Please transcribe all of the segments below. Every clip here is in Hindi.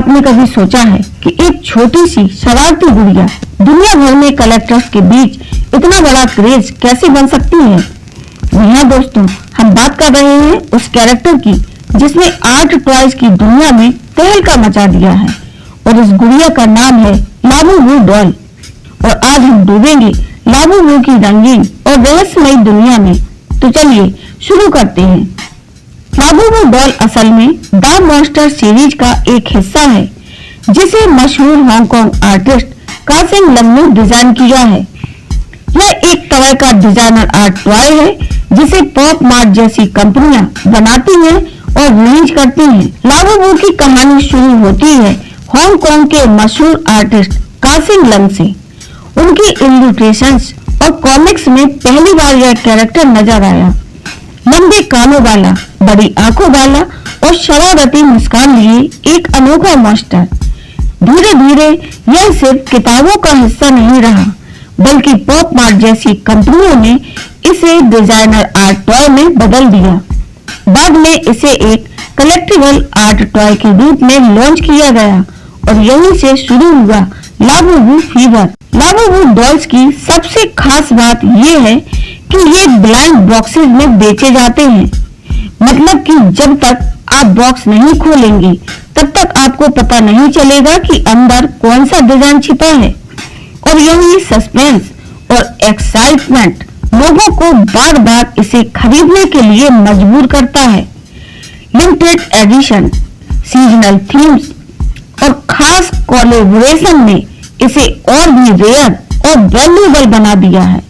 आपने कभी सोचा है कि एक छोटी सी शरारती गुड़िया दुनिया भर में कलेक्टर्स के बीच इतना बड़ा क्रेज कैसे बन सकती है? हाँ दोस्तों, हम बात कर रहे हैं उस कैरेक्टर की जिसने आर्ट टॉयज की दुनिया में तहलका मचा दिया है और इस गुड़िया का नाम है लाबूबू डॉल। और आज हम डूबेंगे लाबूबू की रंगीन और रहस्यमयी दुनिया में। तो चलिए शुरू करते हैं। लाबूबू डॉल असल में द मॉन्स्टर सीरीज का एक हिस्सा है जिसे मशहूर हांगकांग आर्टिस्ट कासिम लंग ने डिजाइन किया है। यह एक तरह का डिजाइनर आर्ट टॉय है जिसे पॉप मार्ट जैसी कंपनियां बनाती हैं और रिलीज करती हैं। लाबूबू की कहानी शुरू होती है हांगकांग के मशहूर आर्टिस्ट कासिम लंग से। उनकी इलस्ट्रेशंस और कॉमिक्स में पहली बार यह कैरेक्टर नजर आया। लंबे कानों वाला, बड़ी आंखों वाला और शरारती मुस्कान लिए एक अनोखा मॉन्स्टर। धीरे धीरे यह सिर्फ किताबों का हिस्सा नहीं रहा, बल्कि पॉप मार्ट जैसी कंपनियों ने इसे डिजाइनर आर्ट टॉय में बदल दिया। बाद में इसे एक कलेक्टिबल आर्ट टॉय के रूप में लॉन्च किया गया और यहीं से शुरू हुआ लाबूबू फीवर। लाबूबू डॉल्स की सबसे खास बात यह है कि ये ब्लाइंड बॉक्सेस में बेचे जाते हैं। मतलब कि जब तक आप बॉक्स नहीं खोलेंगे तब तक आपको पता नहीं चलेगा कि अंदर कौन सा डिजाइन छिपा है। और यही सस्पेंस और एक्साइटमेंट लोगों को बार बार इसे खरीदने के लिए मजबूर करता है। लिमिटेड एडिशन, सीजनल थीम्स और खास कोलैबोरेशन ने इसे और भी रेयर और वैल्यूएबल बना दिया है।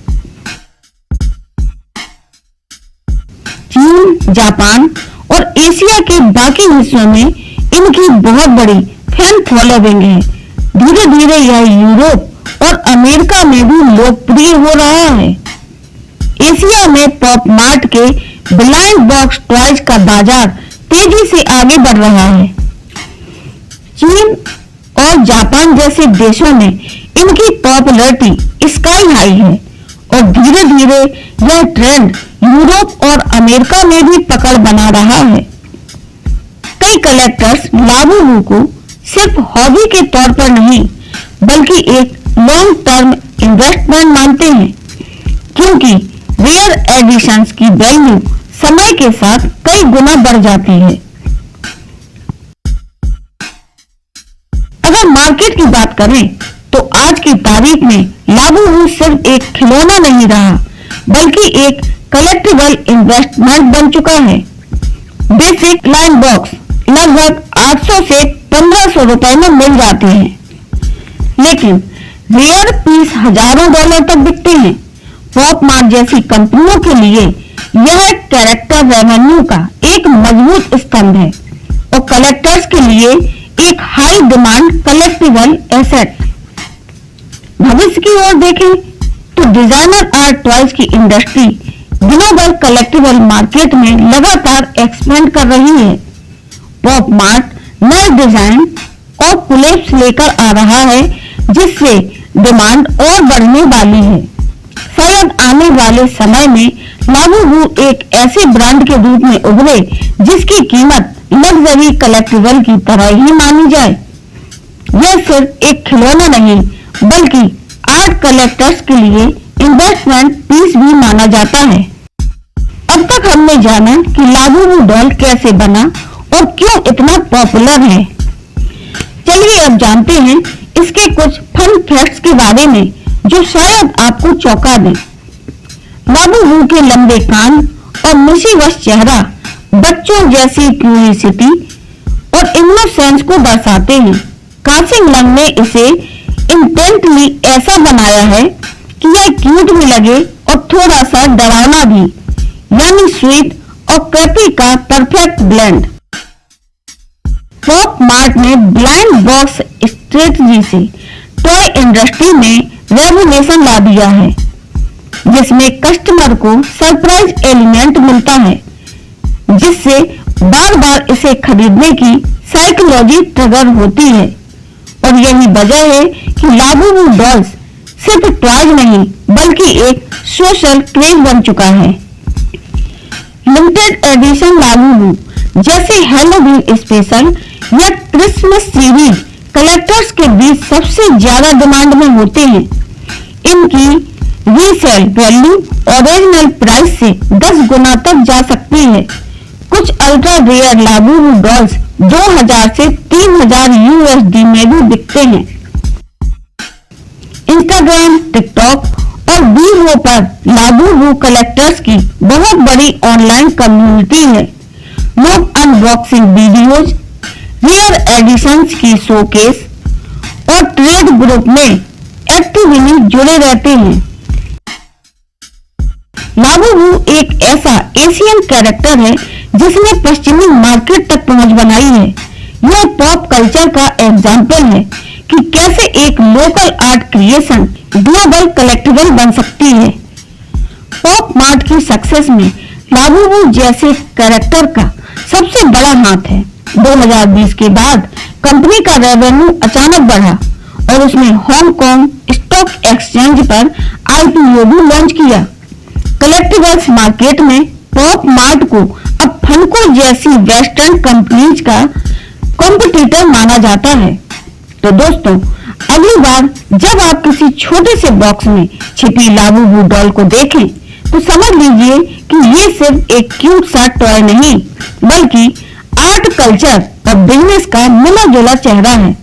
चीन, जापान और एशिया के बाकी हिस्सों में इनकी बहुत बड़ी फैन फॉलोइंग है। धीरे धीरे यह यूरोप और अमेरिका में भी लोकप्रिय हो रहा है। एशिया में पॉप मार्ट के ब्लाइंड बॉक्स टॉयज का बाजार तेजी से आगे बढ़ रहा है। चीन और जापान जैसे देशों में इनकी पॉपुलैरिटी स्काई हाई है और धीरे धीरे यह ट्रेंड यूरोप और अमेरिका में भी पकड़ बना रहा है। कई कलेक्टर्स लाबूबू को सिर्फ हॉबी के तौर पर नहीं बल्कि एक लॉन्ग टर्म इन्वेस्टमेंट मानते हैं, क्योंकि रेयर एडिशंस की वैल्यू समय के साथ कई गुना बढ़ जाती है। अगर मार्केट की बात करें तो आज की तारीख में लाबूबू सिर्फ एक खिलौना नहीं रहा बल्कि एक कलेक्टिबल इन्वेस्टमेंट बन चुका है। बेसिक लाइन बॉक्स लगभग 800 से 1500 रुपए में मिल जाते हैं, लेकिन रेयर पीस हजारों डॉलर तक बिकते हैं। पॉप मार्ट जैसी कंपनियों के लिए यह कैरेक्टर रेवेन्यू का एक मजबूत स्तंभ है और कलेक्टर्स के लिए एक हाई डिमांड कलेक्टिबल एसेट। भविष्य की ओर देखें तो डिजाइनर आर्ट टॉयज की इंडस्ट्री ग्लोबल कलेक्टिबल मार्केट में लगातार एक्सपेंड कर रही है। पॉप मार्ट नए डिजाइन और कोलैब्स लेकर आ रहा है जिससे डिमांड और बढ़ने वाली है। शायद आने वाले समय में लाबूबू एक ऐसे ब्रांड के रूप में उभरे जिसकी कीमत लग्जरी कलेक्टिबल की तरह ही मानी जाए। यह सिर्फ एक खिलौना नहीं बल्कि आर्ट कलेक्टर्स के लिए इन्वेस्टमेंट पीस भी माना जाता है। अब तक हमने जाना कि लाबूबू डॉल कैसे बना और क्यों इतना पॉपुलर है। चलिए अब जानते हैं इसके कुछ फन फैक्ट्स के बारे में जो शायद आपको चौंका दें। लाबूबू के लंबे कान और मुसीबत चेहरा बच्चों जैसी क्यूरियोसिटी और इनोसेंस को दर्शाते हैं। कासिम लंग ने इसे इंटेंटली ऐसा बनाया है कि यह क्यूट भी लगे और थोड़ा सा डरावना भी, यानी स्वीट और क्रेपी का परफेक्ट ब्लेंड। पॉप मार्ट ने ब्लाइंड बॉक्स स्ट्रेटजी से टॉय इंडस्ट्री में रेवोल्यूशन ला दिया है, जिसमें कस्टमर को सरप्राइज एलिमेंट मिलता है जिससे बार बार इसे खरीदने की साइकोलॉजी ट्रिगर होती है। और यही वजह है कि लाबूबू डॉल्स सिर्फ टॉयज नहीं बल्कि एक सोशल क्रेज बन चुका है। लिमिटेड एडिशन लाबूबू जैसे हैलोवीन स्पेशल यह क्रिसमस सीरीज कलेक्टर्स के बीच सबसे ज्यादा डिमांड में होते हैं। इनकी रीसेल वैल्यू ओरिजिनल प्राइस से 10 गुना तक जा सकती है। कुछ अल्ट्रा रेयर लाबूबू डॉल्स 2000 से 3000 USD में भी बिकते हैं। इंस्टाग्राम, टिकटॉक और वीवो पर लाबूबू कलेक्टर्स की बहुत बड़ी ऑनलाइन कम्युनिटी है। लोग अनबॉक्सिंग वीडियोज, रेयर एडिशंस की शोकेस और ट्रेड ग्रुप में एक्टिवली जुड़े रहते हैं। लाबूबू एक ऐसा एशियन कैरेक्टर है जिसने पश्चिमी मार्केट तक पहुंच बनाई है। यह पॉप कल्चर का एग्जाम्पल है कि कैसे एक local art creation global collectible बन सकती है। पॉप मार्ट की सक्सेस में लाबूबू जैसे कैरेक्टर का सबसे बड़ा हाथ है। 2020 के बाद कंपनी का रेवेन्यू अचानक बढ़ा और उसने हांगकांग स्टॉक एक्सचेंज पर IPO भी लॉन्च किया। कलेक्टिबल्स मार्केट में पॉप मार्ट को अब फनको जैसी वेस्टर्न कंपनीज का कॉम्पिटिटर माना जाता है। तो दोस्तों, अगली बार जब आप किसी छोटे से बॉक्स में छिपी लाबूबू डॉल को देखें तो समझ लीजिए कि ये सिर्फ एक क्यूट सा टॉय नहीं बल्कि आर्ट, कल्चर और बिजनेस का मिला जुला चेहरा है।